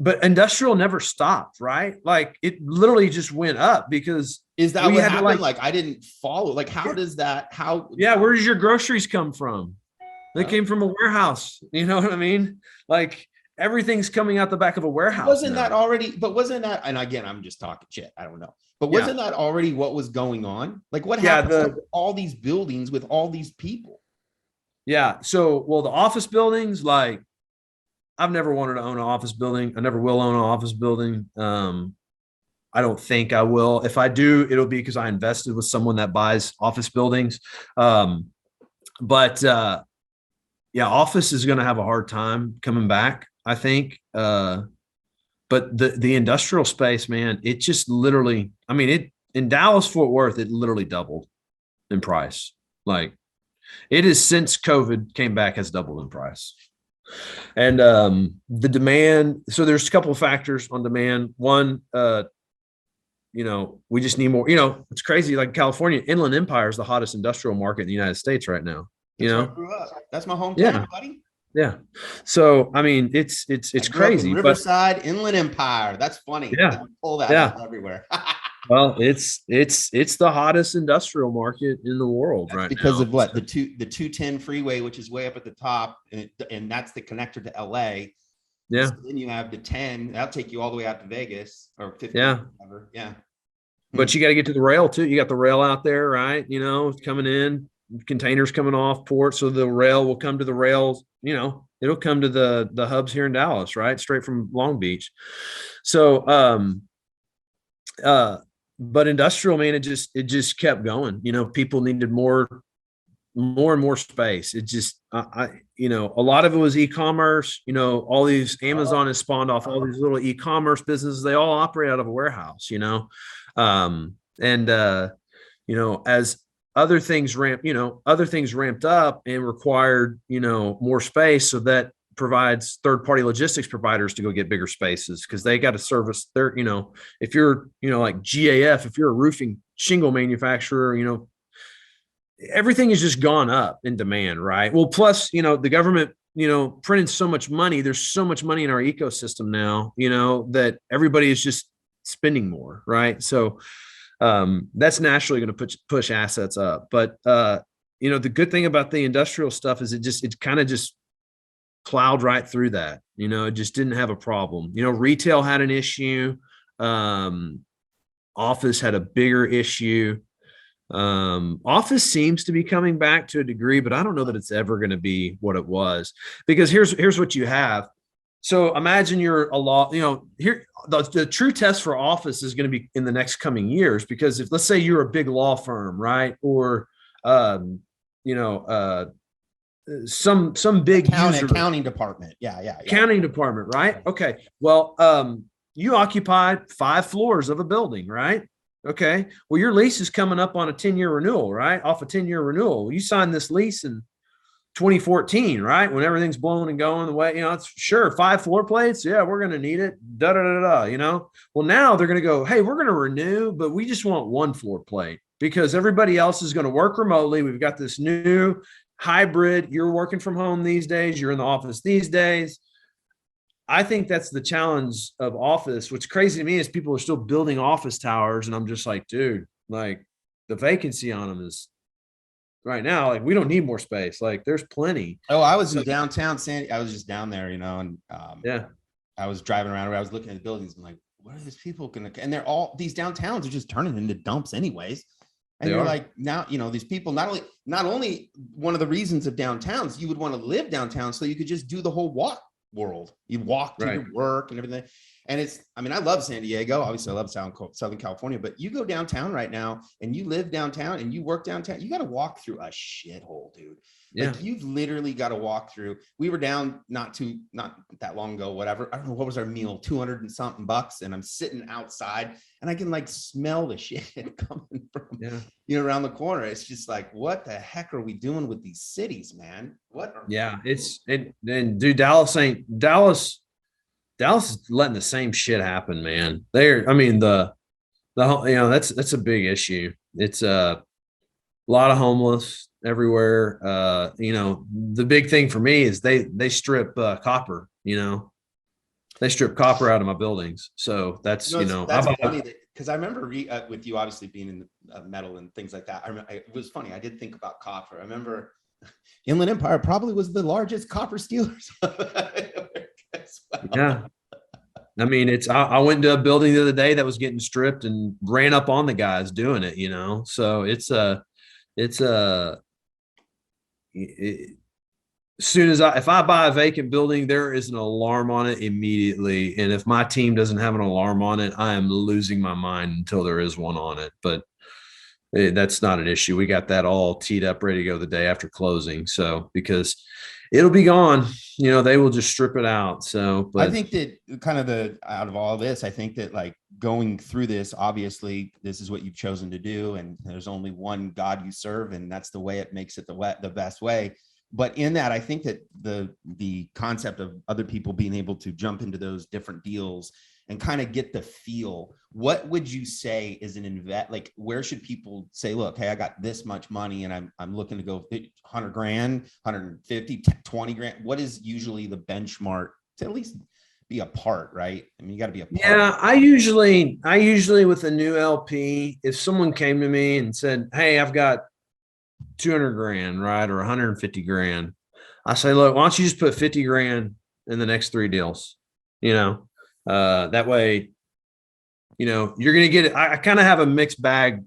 But industrial never stopped, right? Like, it literally just went up because is that what happened? Like, I didn't follow. Like, how does that, where does your groceries come from? They came from a warehouse. You know what I mean? Like, everything's coming out the back of a warehouse. Wasn't that, and again, I'm just talking shit. I don't know. But wasn't that already what was going on? Like, what happened to all these buildings with all these people? Yeah. So, the office buildings, like, I've never wanted to own an office building. I never will own an office building. I don't think I will. If I do, it'll be because I invested with someone that buys office buildings. But office is going to have a hard time coming back, I think. But the industrial space, man, it just literally, in Dallas, Fort Worth, it literally doubled in price. Like, it is, since COVID came back, has doubled in price. And the demand, so there's a couple of factors on demand. One, we just need more. It's crazy. Like, California, Inland Empire is the hottest industrial market in the United States right now. That's where I grew up. That's my hometown, buddy. Yeah. So, it's crazy. Riverside, Inland Empire. That's funny. Yeah. Pull that everywhere. Well, it's the hottest industrial market in the world right because now. of what, the 210 freeway, which is way up at the top, and that's the connector to LA. Yeah. So then you have the 10. That'll take you all the way out to Vegas, or 50. Yeah. Whatever. Yeah. But you got to get to the rail too. You got the rail out there, right? Coming in, containers coming off port. So the rail will come to the rails. It'll come to the hubs here in Dallas, right? Straight from Long Beach. So, but industrial, man, it just kept going. People needed more and more space. It just, a lot of it was e-commerce. All these, Amazon has spawned off all these little e-commerce businesses. They all operate out of a warehouse. As other things ramped up and required, more space, so that provides third-party logistics providers to go get bigger spaces, because they got to service their, if you're, like GAF, if you're a roofing shingle manufacturer, everything has just gone up in demand, right? Well, plus, the government, printing so much money. There's so much money in our ecosystem now, that everybody is just spending more, right? So that's naturally going to push assets up. But the good thing about the industrial stuff is it kind of just plowed right through that. It just didn't have a problem. Retail had an issue. Office had a bigger issue. Office seems to be coming back to a degree, but I don't know that it's ever going to be what it was, because here's what you have. So imagine you're a law, here, the true test for office is going to be in the next coming years, because if, let's say, you're a big law firm, right? Or, some big accounting department. Yeah. Accounting department, right? Okay. Well, you occupy 5 floors of a building, right? Okay. Well, your lease is coming up on a 10-year renewal, right? Off a 10-year renewal. You signed this lease in 2014, right? When everything's blowing and going the way, it's sure 5 floor plates. Yeah, we're going to need it. Well, now they're going to go, hey, we're going to renew, but we just want 1 floor plate, because everybody else is going to work remotely. We've got this new hybrid. You're working from home these days. You're in the office these days. I think that's the challenge of office. What's crazy to me is people are still building office towers, and I'm just like, dude, like, the vacancy on them is right now. Like we don't need more space. Like there's plenty. Oh, I was in downtown San. I was just down there, and Yeah. I was driving around. I was looking at the buildings. I'm like, what are these people gonna? And they're all these downtowns are just turning into dumps, anyways. And you're like, now, these people not only one of the reasons of downtowns, you would want to live downtown so you could just do the whole walk world. You walk to your work and everything. And I love San Diego. Obviously, I love Southern California, but you go downtown right now and you live downtown and you work downtown, you got to walk through a shithole, dude. Yeah. Like you've literally got to walk through. We were down not that long ago, whatever. I don't know what was our meal, 200 and something bucks. And I'm sitting outside and I can like smell the shit coming from around the corner. It's just like, what the heck are we doing with these cities, man? Dude, Dallas is letting the same shit happen, man. The that's a big issue. It's a lot of homeless everywhere. The big thing for me is they strip copper. They strip copper out of my buildings. So that's funny because I remember with you obviously being in the metal and things like that. It was funny. I did think about copper. I remember Inland Empire probably was the largest copper stealers. Yeah. I went to a building the other day that was getting stripped and ran up on the guys doing it, So as soon as if I buy a vacant building, there is an alarm on it immediately. And if my team doesn't have an alarm on it, I am losing my mind until there is one on it. But that's not an issue. We got that all teed up, ready to go the day after closing. So, because it'll be gone, they will just strip it out. So, but I think that kind of out of all this, I think that like going through this, obviously this is what you've chosen to do. And there's only one God you serve. And that's the way it makes it the best way. But in that, I think that the concept of other people being able to jump into those different deals and kind of get the feel, what would you say is like, where should people say, look, hey, I got this much money and I'm looking to go 100 grand, 150, 20 grand. What is usually the benchmark to at least be a part, right? I mean, you got to be a part. Yeah, I usually with a new LP, if someone came to me and said, hey, I've got 200 grand, right? Or 150 grand. I say, look, why don't you just put 50 grand in the next 3 deals, that way, you're going to get it. I kind of have a mixed bag,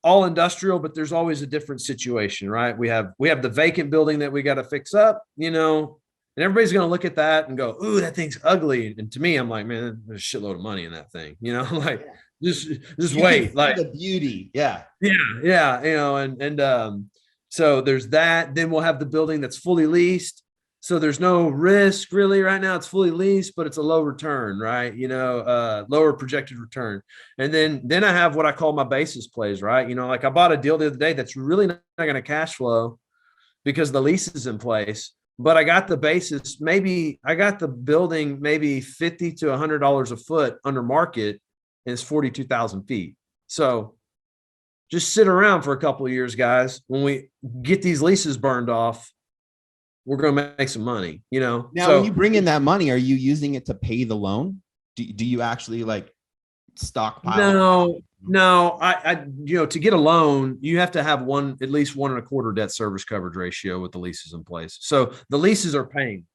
all industrial, but there's always a different situation, right? We have the vacant building that we got to fix up, and everybody's going to look at that and go, ooh, that thing's ugly. And to me, I'm like, man, there's a shitload of money in that thing, like just wait, like the beauty. Yeah. So there's that. Then we'll have the building that's fully leased. So there's no risk really right now. It's fully leased, but it's a low return, right? Lower projected return. And then I have what I call my basis plays, right? Like I bought a deal the other day that's really not going to cash flow because the lease is in place, but I got the basis. Maybe I got the building maybe $50 to $100 a foot under market, and it's 42,000 feet. So just sit around for a couple of years, guys. When we get these leases burned off, we're going to make some money, Now, when you bring in that money, are you using it to pay the loan? Do you actually like stockpile? No. I to get a loan, you have to have at least 1.25 debt service coverage ratio with the leases in place. So the leases are paying.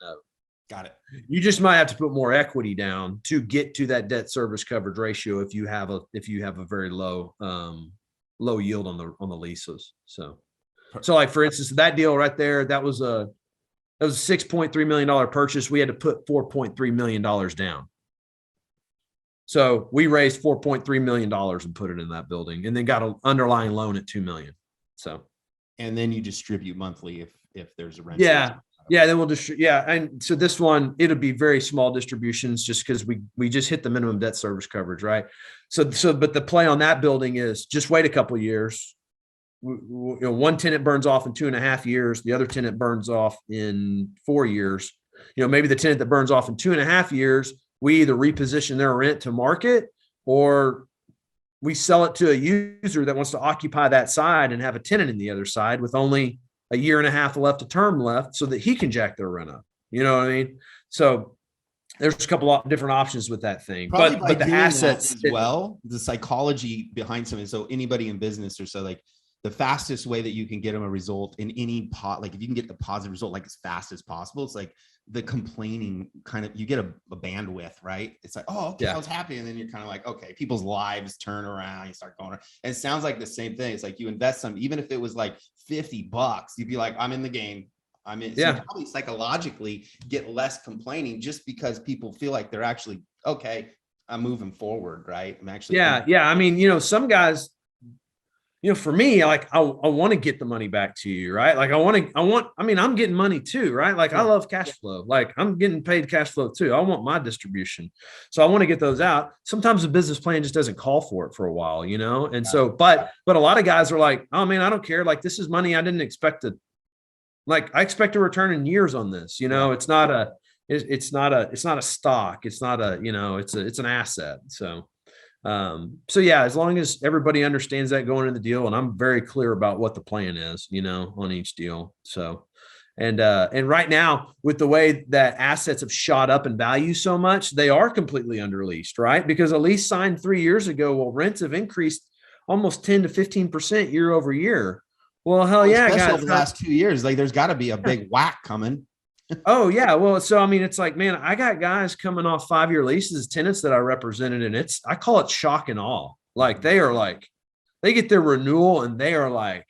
Got it. You just might have to put more equity down to get to that debt service coverage ratio if you have a very low yield on the leases. So like for instance, that deal right there, that was a $6.3 million purchase. We had to put $4.3 million down. So we raised $4.3 million and put it in that building, and then got an underlying loan at $2 million. So, and then you distribute monthly if there's a rent. Yeah. Then we'll and so this one, it'll be very small distributions just because we just hit the minimum debt service coverage, right? So but the play on that building is just wait a couple of years. One tenant burns off in 2.5 years. The other tenant burns off in 4 years. Maybe the tenant that burns off in 2.5 years, we either reposition their rent to market or we sell it to a user that wants to occupy that side and have a tenant in the other side with only 1.5 years left of term left so that he can jack their rent up. You know what I mean? So there's a couple of different options with that thing. Probably but the assets as well, the psychology behind something. So anybody in business or so, like the fastest way that you can get them a result in any like if you can get a positive result, like as fast as possible, it's like the complaining kind of, you get a bandwidth, right? It's like, oh, okay, I was happy. And then you're kind of like, okay, people's lives turn around, you start going around. And it sounds like the same thing. It's like you invest some, even if it was like $50, you'd be like, I'm in the game. I mean, so you probably psychologically get less complaining just because people feel like they're actually, okay, I'm moving forward, right? I'm actually. Yeah. I mean, some guys, for me, like I want to get the money back to you, right? Like I'm getting money too, right? Like I love cash flow. Like I'm getting paid cash flow too. I want my distribution. So I want to get those out. Sometimes the business plan just doesn't call for it for a while, And so, but a lot of guys are like, oh man, I don't care. Like this is money I didn't expect to, like I expect a return in years on this, it's not a stock. It's not a, it's an asset. So yeah, as long as everybody understands that going into the deal, and I'm very clear about what the plan is, on each deal. So, and right now with the way that assets have shot up in value so much, they are completely under leased, right? Because a lease signed 3 years ago, well, rents have increased almost 10 to 15% year over year. Well, hell yeah, especially guys, over the last 2 years, like there's got to be a big whack coming. Oh yeah. Well, so, I mean, it's like, man, I got guys coming off 5-year leases, tenants that I represented, and I call it shock and awe. Like they get their renewal and they are like,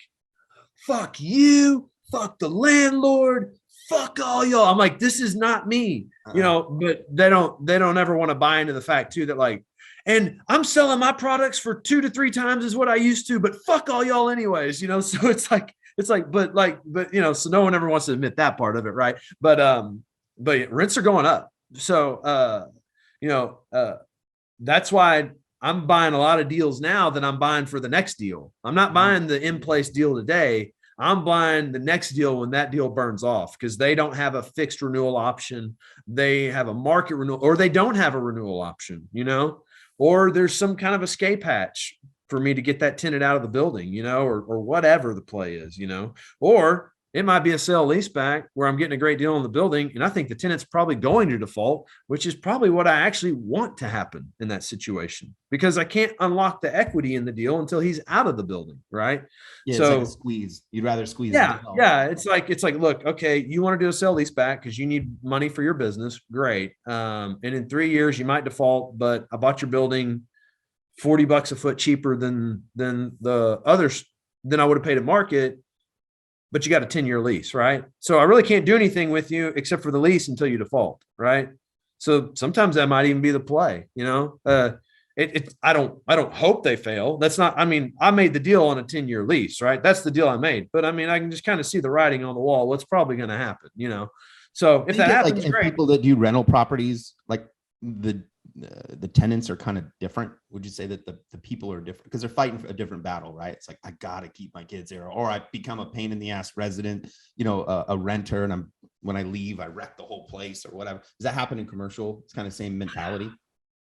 fuck you, fuck the landlord, fuck all y'all. I'm like, this is not me, but they don't ever want to buy into the fact too, that like, and I'm selling my products for 2 to 3 times as what I used to, but fuck all y'all anyways, so it's like, so no one ever wants to admit that part of it. Right. But rents are going up. So, that's why I'm buying a lot of deals now that I'm buying for the next deal. I'm not buying the in-place deal today. I'm buying the next deal when that deal burns off, because they don't have a fixed renewal option. They have a market renewal, or they don't have a renewal option, or there's some kind of escape hatch for me to get that tenant out of the building, or whatever the play is, or it might be a sale leaseback where I'm getting a great deal on the building. And I think the tenant's probably going to default, which is probably what I actually want to happen in that situation, because I can't unlock the equity in the deal until he's out of the building. Right. Yeah, so it's like a squeeze. You'd rather squeeze. Yeah. It's like, look, okay, you want to do a sale leaseback because you need money for your business. Great. And in 3 years you might default, but I bought your building $40 a foot cheaper than the others, than I would have paid at market, but you got a 10-year lease, right? So I really can't do anything with you except for the lease until you default, right? So sometimes that might even be the play, I don't hope they fail. That's not, I mean, I made the deal on a 10-year lease, right? That's the deal I made. But I mean, I can just kind of see the writing on the wall, what's probably going to happen, So if that happens, like, great. People that do rental properties, like the tenants are kind of different. Would you say that the people are different because they're fighting for a different battle, right? It's like, I gotta keep my kids there, or I become a pain in the ass resident, a renter, and when I leave, I wreck the whole place or whatever. Does that happen in commercial? It's kind of same mentality.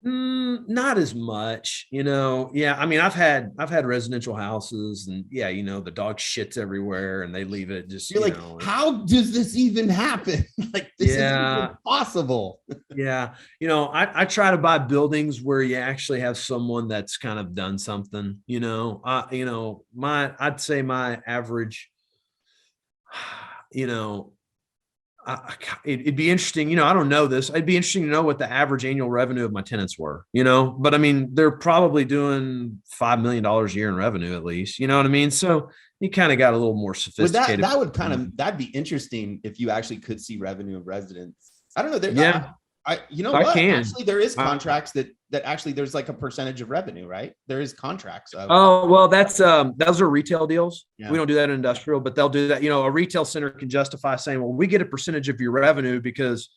Not as much, Yeah, I mean, I've had residential houses, and the dog shits everywhere, and they leave it just. You're like, how does this even happen? Like, this is impossible. Yeah, I try to buy buildings where you actually have someone that's kind of done something. I'd say my average. It'd be interesting, I don't know this. It'd be interesting to know what the average annual revenue of my tenants were, but I mean, they're probably doing $5 million a year in revenue at least, you know what I mean? So you kind of got a little more sophisticated. That'd be interesting if you actually could see revenue of residents. I don't know. I can. Actually, there is contracts that actually there's like a percentage of revenue, right? There is contracts. Well, those are retail deals. Yeah. We don't do that in industrial, but they'll do that. A retail center can justify saying, well, we get a percentage of your revenue because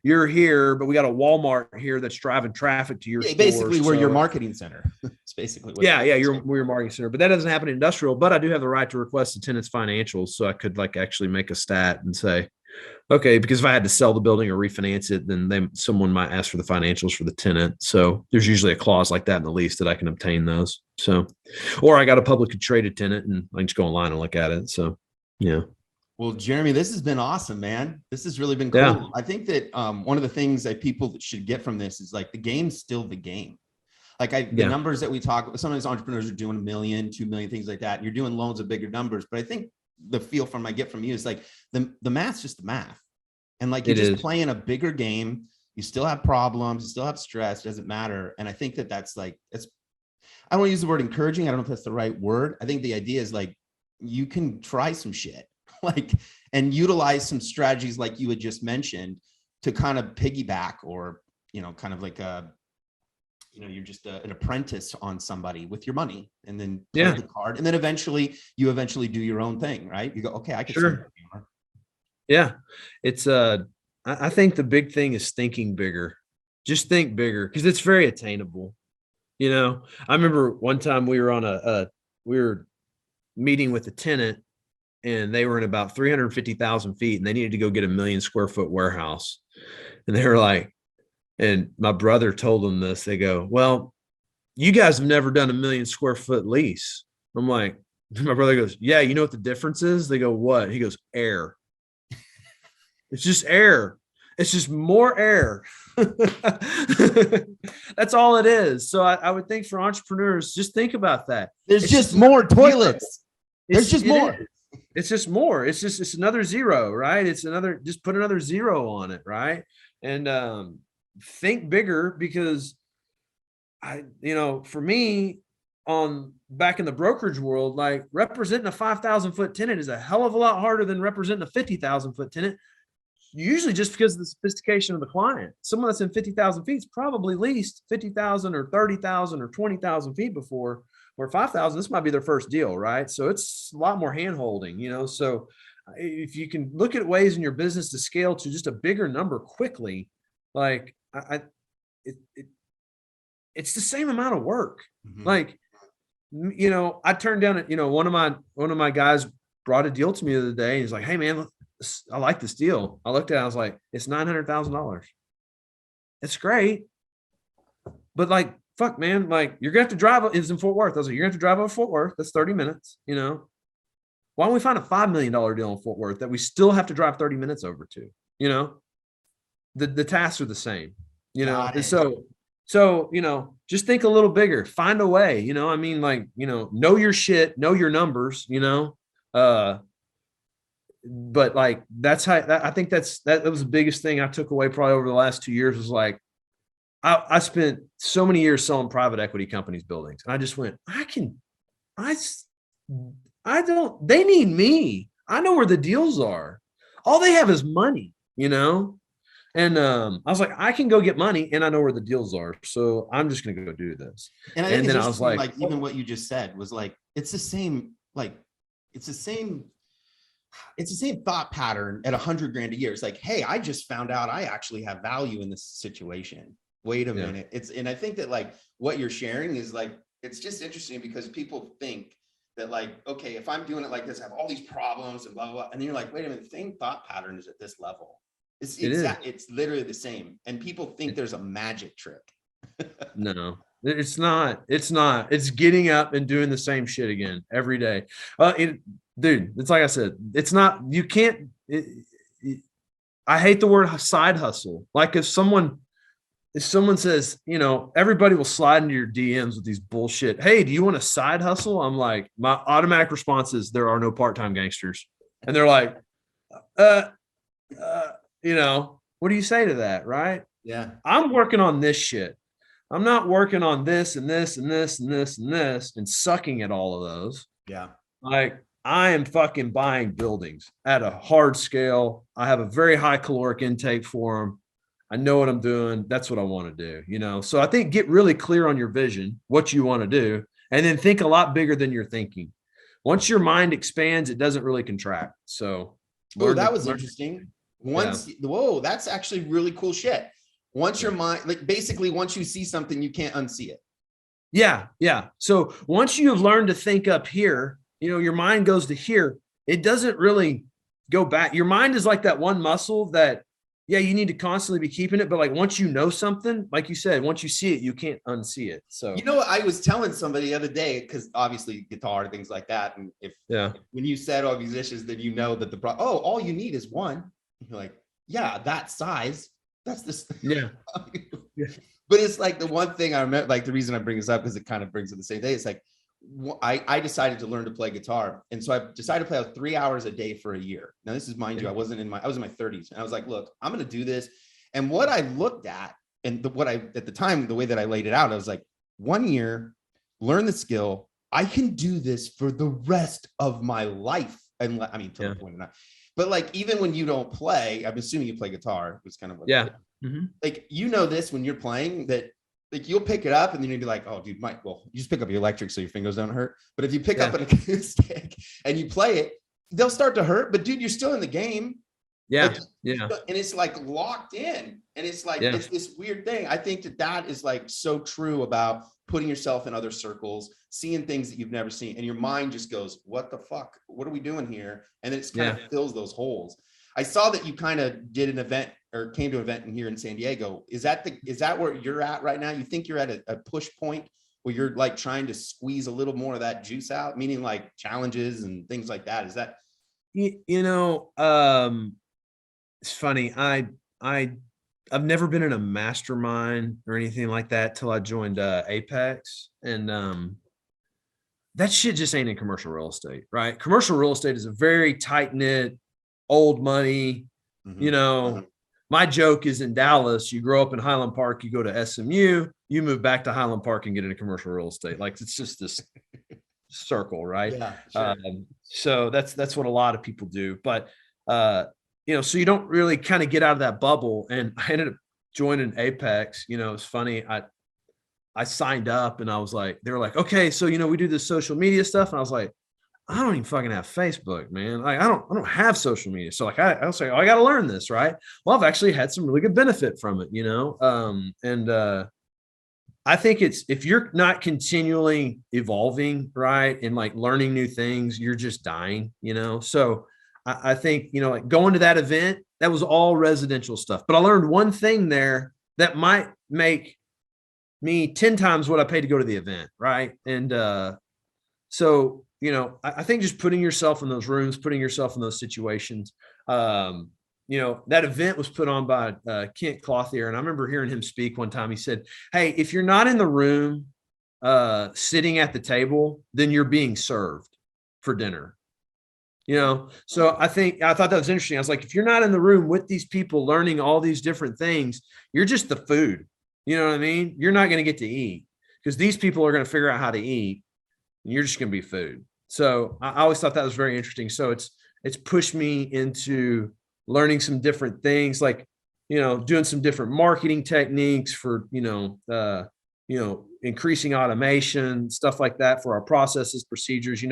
you're here, but we got a Walmart here that's driving traffic to your store. Basically, we're your marketing center. It's basically what we're your marketing center. But that doesn't happen in industrial. But I do have the right to request the tenant's financials, so I could actually make a stat and say, okay, because if I had to sell the building or refinance it, then someone might ask for the financials for the tenant. So there's usually a clause like that in the lease that I can obtain those. So, or I got a publicly traded tenant and I can just go online and look at it. So, yeah. Well, Jeremy, this has been awesome, man. This has really been cool. Yeah. I think that one of the things that people should get from this is like the game's still the game. Like the numbers that we talk, sometimes entrepreneurs are doing 1 million, 2 million, things like that. And you're doing loads of bigger numbers. But I think the feel I get from you is like the math's just the math. And like, you're just playing a bigger game. You still have problems, you still have stress, doesn't matter. And I think that's like, I don't want to use the word encouraging. I don't know if that's the right word. I think the idea is like, you can try some shit, like, and utilize some strategies like you had just mentioned to kind of piggyback, or, kind of like you're just an apprentice on somebody with your money, and then play the card. And then eventually you do your own thing, right? You go, okay, I can. Sure. Yeah. It's, I think the big thing is thinking bigger. Just think bigger, because it's very attainable. I remember one time we were we were meeting with a tenant, and they were in about 350,000 feet, and they needed to go get a 1 million square foot warehouse. And they were like, and my brother told them this, they go, well, you guys have never done a 1 million square foot lease. I'm like, my brother goes, yeah, you know what the difference is? They go, what? He goes, air. It's just air. It's just more air. That's all it is. So I would think for entrepreneurs, just think about that. There's just more toilets. There's just more. It's just more. It's another zero, right? Just put another zero on it, right? And think bigger, because for me, back in the brokerage world, like, representing a 5,000 foot tenant is a hell of a lot harder than representing a 50,000 foot tenant. Usually just because of the sophistication of the client. Someone that's in 50,000 feet is probably leased 50,000 or 30,000 or 20,000 feet before, where 5,000, this might be their first deal, right? So it's a lot more hand holding, so if you can look at ways in your business to scale to just a bigger number quickly, like it's the same amount of work. Mm-hmm. Like, I turned down one of my guys brought a deal to me the other day. And he's like, hey man, I like this deal. I looked at it, I was like, it's $900,000. It's great. But like, fuck man, like, you're gonna have to drive. It's in Fort Worth. I was like, you're gonna have to drive over Fort Worth. That's 30 minutes, Why don't we find a $5 million deal in Fort Worth that we still have to drive 30 minutes over to, the tasks are the same, and so, just think a little bigger, find a way, know your shit, know your numbers, but like, that's how, I think that was the biggest thing I took away probably over the last 2 years, was like, I spent so many years selling private equity companies buildings. And I just went, they need me. I know where the deals are. All they have is money, And I was like, I can go get money, and I know where the deals are. So I'm just going to go do this. And then I was like, even what you just said was like, it's the same thought pattern at $100,000 a year. It's like, hey, I just found out I actually have value in this situation. Wait a minute. And I think that like what you're sharing is like, it's just interesting, because people think that like, okay, if I'm doing it like this, I have all these problems and blah, blah, blah. And then you're like, wait a minute, the same thought pattern is at this level. It's literally the same. And people think there's a magic trick. No, it's not. It's getting up and doing the same shit again every day. Dude, it's like I said, it's not, you can't, I hate the word side hustle. Like if someone says, everybody will slide into your DMs with these bullshit, hey, do you want a side hustle? I'm like, my automatic response is, there are no part-time gangsters. And they're like, what do you say to that? Right. Yeah. I'm working on this shit. I'm not working on this and this and this and this and this and sucking at all of those. Yeah. Like, I am fucking buying buildings at a hard scale. I have a very high caloric intake for them. I know what I'm doing. That's what I want to do, So I think get really clear on your vision, what you want to do, and then think a lot bigger than you're thinking. Once your mind expands, it doesn't really contract. So, that was interesting. Whoa, that's actually really cool shit. Once your mind, like basically once you see something, you can't unsee it. Yeah. Yeah. So once you've learned to think up here, your mind goes to here. It doesn't really go back. Your mind is like that one muscle that, you need to constantly be keeping it. But like, once you know something, like you said, once you see it, you can't unsee it. So, I was telling somebody the other day, because obviously guitar, things like that. And when you said all musicians, then that all you need is one. You're like, that size. That's this. Yeah. But it's like the one thing I remember, like the reason I bring this up, because it kind of brings it the same day. It's like, I decided to learn to play guitar. And so I decided to play 3 hours a day for a year. Now this is, mind you, I was in my 30s, and I was like, look, I'm going to do this. And what I looked at, and at the time, the way that I laid it out, I was like, 1 year, learn the skill. I can do this for the rest of my life. And I mean, till the point of not, but like, even when you don't play, I'm assuming you play guitar. It's kind of what, like, you know, this when you're playing, that like you'll pick it up and then you'll be like, oh dude, you just pick up your electric so your fingers don't hurt. But if you pick up an acoustic and you play it, they'll start to hurt, but dude, you're still in the game. Like, and it's like locked in, and it's like, it's this weird thing. I think that is like so true about putting yourself in other circles, seeing things that you've never seen, and your mind just goes, what the fuck, what are we doing here? And then it's kind of fills those holes. I saw that you kind of did an event, or came to an event here in San Diego. Is that where you're at right now? You think you're at a push point where you're like trying to squeeze a little more of that juice out, meaning like challenges and things like that? Is that, it's funny. I've never been in a mastermind or anything like that till I joined Apex, and that shit just ain't in commercial real estate, right? Commercial real estate is a very tight knit, old money. My joke is, in Dallas, you grow up in Highland Park, you go to SMU, you move back to Highland Park and get into commercial real estate. Like, it's just this circle, right? Yeah, sure. So that's what a lot of people do, but so you don't really kind of get out of that bubble. And I ended up joining Apex. It's funny. I signed up and I was like, they were like, okay, so, we do this social media stuff. And I was like, I don't even fucking have Facebook, man. Like, I don't have social media. So like, I was like, I got to learn this, right? Well, I've actually had some really good benefit from it, I think if you're not continually evolving, right, and like learning new things, you're just dying, So I think, like going to that event, that was all residential stuff. But I learned one thing there that might make me 10 times what I paid to go to the event, right? And so, I think just putting yourself in those rooms, putting yourself in those situations. That event was put on by Kent Clothier. And I remember hearing him speak one time. He said, hey, if you're not in the room sitting at the table, then you're being served for dinner. So I thought that was interesting. I was like, if you're not in the room with these people learning all these different things, you're just the food. You know what I mean? You're not going to get to eat, because these people are going to figure out how to eat, and you're just going to be food. So I always thought that was very interesting. So it's pushed me into learning some different things, like, doing some different marketing techniques for, increasing automation, stuff like that for our processes, procedures.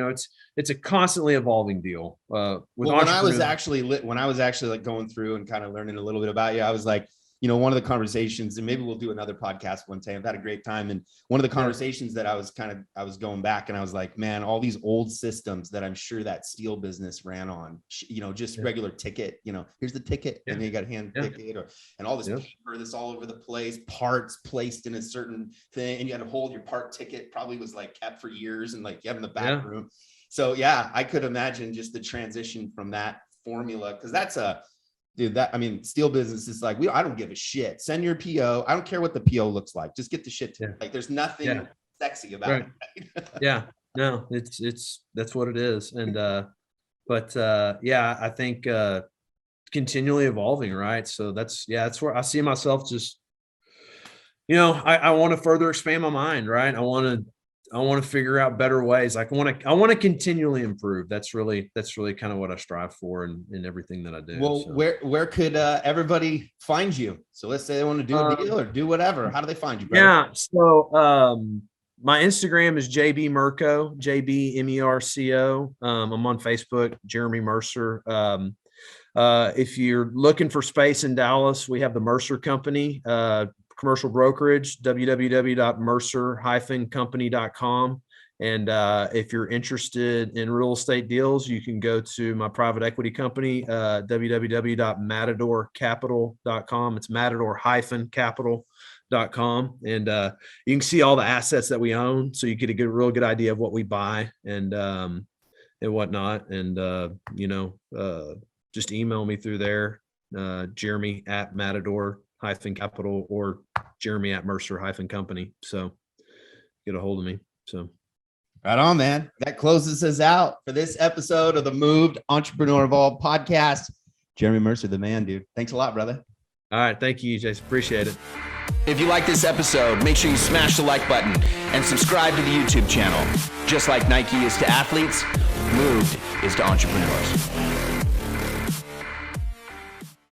It's a constantly evolving deal. When I was actually like going through and kind of learning a little bit about you, I was like, one of the conversations, and maybe we'll do another podcast one day. I've had a great time. And one of the conversations that I was going back, and I was like, man, all these old systems that I'm sure that steel business ran on, just regular ticket, here's the ticket, and then you got a hand ticket, and all this paper that's all over the place, parts placed in a certain thing. And you had to hold your part ticket, probably was like kept for years, and like you have in the back room. So I could imagine just the transition from that formula. Cause that's steel business is like, I don't give a shit. Send your PO. I don't care what the PO looks like. Just get the shit to me. Like, there's nothing sexy about it. No, that's what it is. And, I think, continually evolving. Right. So that's where I see myself just, I want to further expand my mind. Right. I want to figure out better ways. Like, I want to continually improve. That's really kind of what I strive for in everything that I do. Well, so where could everybody find you? So let's say they want to do a deal or do whatever. How do they find you, brother? Yeah. So my Instagram is JB Merco, JBMERCO. I'm on Facebook, Jeremy Mercer. If you're looking for space in Dallas, we have the Mercer Company, commercial brokerage, www.mercer-company.com. And if you're interested in real estate deals, you can go to my private equity company, www.matadorcapital.com. It's matador-capital.com. And you can see all the assets that we own. So you get a real good idea of what we buy and whatnot. And, just email me through there, Jeremy@matador.com. Capital or Jeremy at Mercer Company. So get a hold of me. So right on, man. That closes us out for this episode of the Moved Entrepreneur Evolved podcast. Jeremy Mercer, the man, dude. Thanks a lot, brother. All right. Thank you, Jason. Appreciate it. If you like this episode, make sure you smash the like button and subscribe to the YouTube channel. Just like Nike is to athletes, Moved is to entrepreneurs.